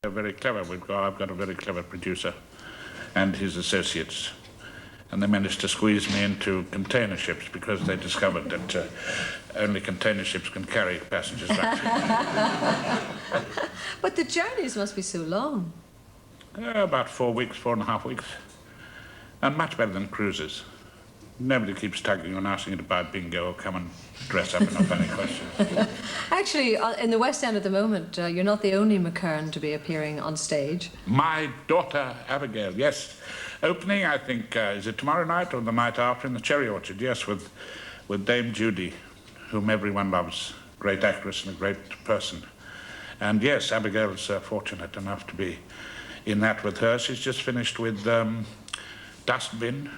They're very clever. I've got a very clever producer and his associates. And they managed to squeeze me into container ships because they discovered that only container ships can carry passengers back. But the journeys must be so long. About 4 weeks, 4.5 weeks. And much better than cruises. Nobody keeps tugging and asking you to buy bingo or come and dress up in a funny costume. Actually, in the West End at the moment, you're not the only Mckern to be appearing on stage. My daughter, Abigail, yes. Opening, I think, is it tomorrow night or the night after in the Cherry Orchard? Yes, with Dame Judy, whom everyone loves. Great actress and a great person. And yes, Abigail's fortunate enough to be in that with her. She's just finished with Dustin.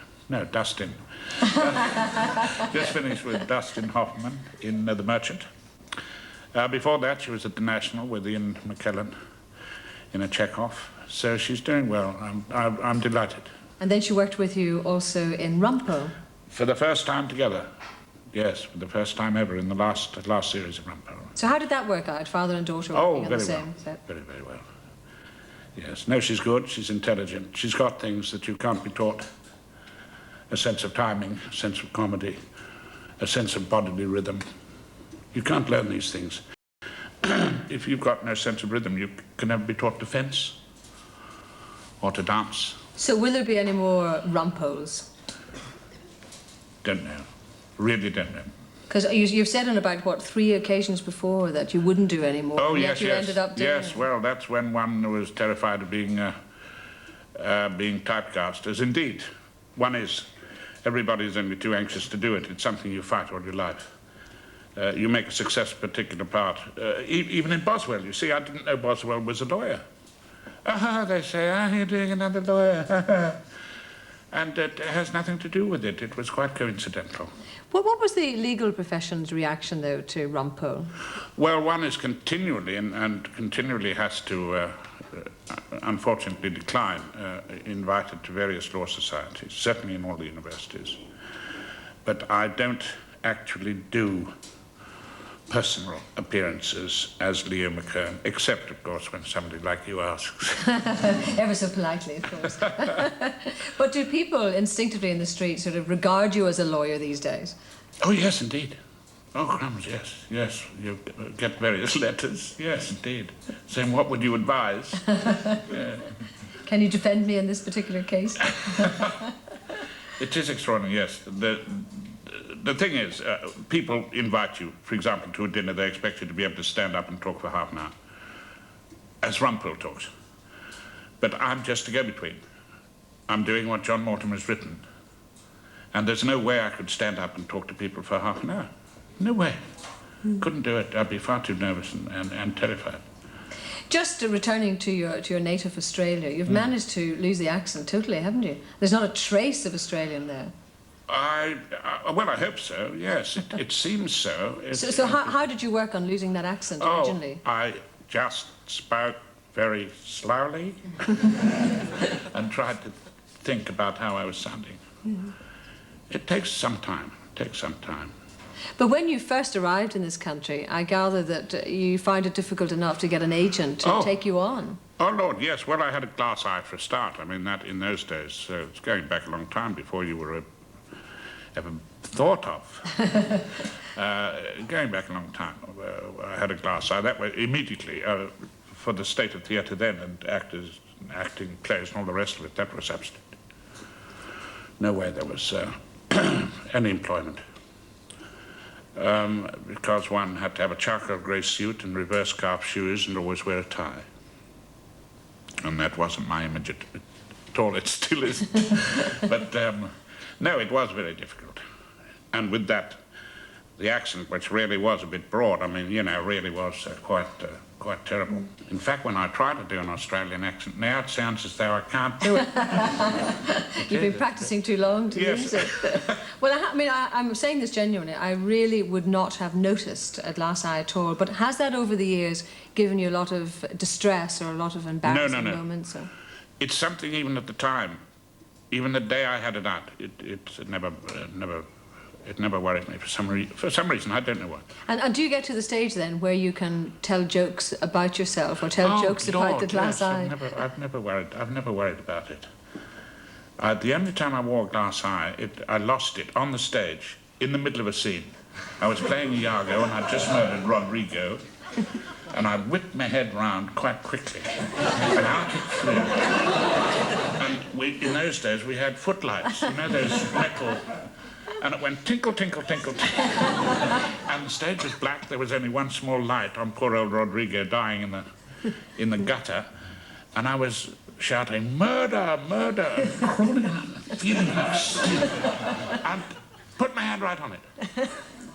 Just finished with Dustin Hoffman in The Merchant. Before that, she was at the National with Ian McKellen in a Chekhov. So she's doing well. I'm delighted. And then she worked with you also in Rumpole. For the first time together. Yes, for the first time ever in the last series of Rumpole. So how did that work out, father and daughter working on the same set? Very, very well. Yes. No, she's good. She's intelligent. She's got things that you can't be taught. A sense of timing, a sense of comedy, a sense of bodily rhythm. You can't learn these things. If you've got no sense of rhythm, you can never be taught to fence or to dance. So will there be any more Rumpoles? Don't know. Really don't know. Because you've said on about, what, 3 occasions before that you wouldn't do any more. Oh, yes, yes. Ended up doing yes, well, that's when one was terrified of being typecast, as indeed one is. Everybody's only too anxious to do it. It's something you fight all your life. You make a success particular part. Even in Boswell, you see, I didn't know Boswell was a lawyer. They say, you're doing another lawyer. And it has nothing to do with it. It was quite coincidental. Well, what was the legal profession's reaction, though, to Rumpole? Well, one is continually, and continually has to, unfortunately, decline, invited to various law societies, certainly in all the universities. But I don't actually do personal appearances as Leo Mckern, except, of course, when somebody like you asks. Ever so politely, of course. But do people instinctively in the street sort of regard you as a lawyer these days? Oh, yes, indeed. Oh, crumbs, yes, yes. You get various letters. Yes, indeed. Saying, what would you advise? Yeah. Can you defend me in this particular case? It is extraordinary, yes. The thing is, people invite you, for example, to a dinner. They expect you to be able to stand up and talk for half an hour, as Rumpole talks. But I'm just a go-between. I'm doing what John Mortimer's written. And there's no way I could stand up and talk to people for half an hour. No way. Couldn't do it. I'd be far too nervous and terrified. Just returning to your native Australia, you've managed to lose the accent totally, haven't you? There's not a trace of Australian there. Well, I hope so, yes. It seems so. So how did you work on losing that accent originally? I just spoke very slowly and tried to think about how I was sounding. It takes some time. But when you first arrived in this country, I gather that you find it difficult enough to get an agent to take you on. Oh, Lord, yes. Well, I had a glass eye for a start. I mean, that in those days, so it's going back a long time before you were ever thought of. Going back a long time, I had a glass eye. That way, immediately, for the state of theatre then, and actors, acting plays and all the rest of it, that was absolute. No way there was any employment. Because one had to have a charcoal grey suit and reverse calf shoes and always wear a tie. And that wasn't my image at all. It still isn't. But no, it was very difficult. And with that, the accent, which really was a bit broad, I mean, you know, really was quite terrible. In fact, when I try to do an Australian accent now, it sounds as though I can't do it. You've been practicing too long to use it. Well, I'm saying this genuinely. I really would not have noticed a glass eye at all. But has that over the years given you a lot of distress or a lot of embarrassing moments? Or? It's something even at the time, even the day I had it out, it never It never worried me for some reason. I don't know why. And do you get to the stage then where you can tell jokes about yourself or tell jokes about the glass eye? I've never worried about it. The only time I wore a glass eye, I lost it on the stage in the middle of a scene. I was playing Iago and I'd just murdered Rodrigo, and I whipped my head round quite quickly, and out it flew. And in those days we had footlights, you know, those metal. And it went tinkle, tinkle, tinkle, tinkle. And the stage was black. There was only one small light on poor old Rodrigo dying in the gutter. And I was shouting, "Murder, murder," and crawling and feeling loose. And put my hand right on it.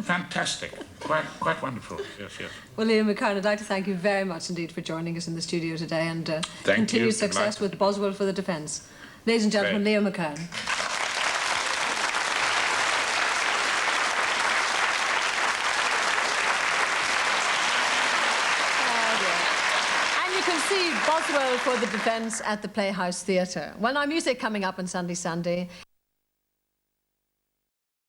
Fantastic. Quite wonderful. Yes, yes. Well, Leo Mckern, I'd like to thank you very much indeed for joining us in the studio today, and Thank continued you. success with Boswell for the Defence. Ladies and gentlemen, Leo Mckern. See Boswell for the Defence at the Playhouse Theatre. Well, now music coming up on Sunday Sunday.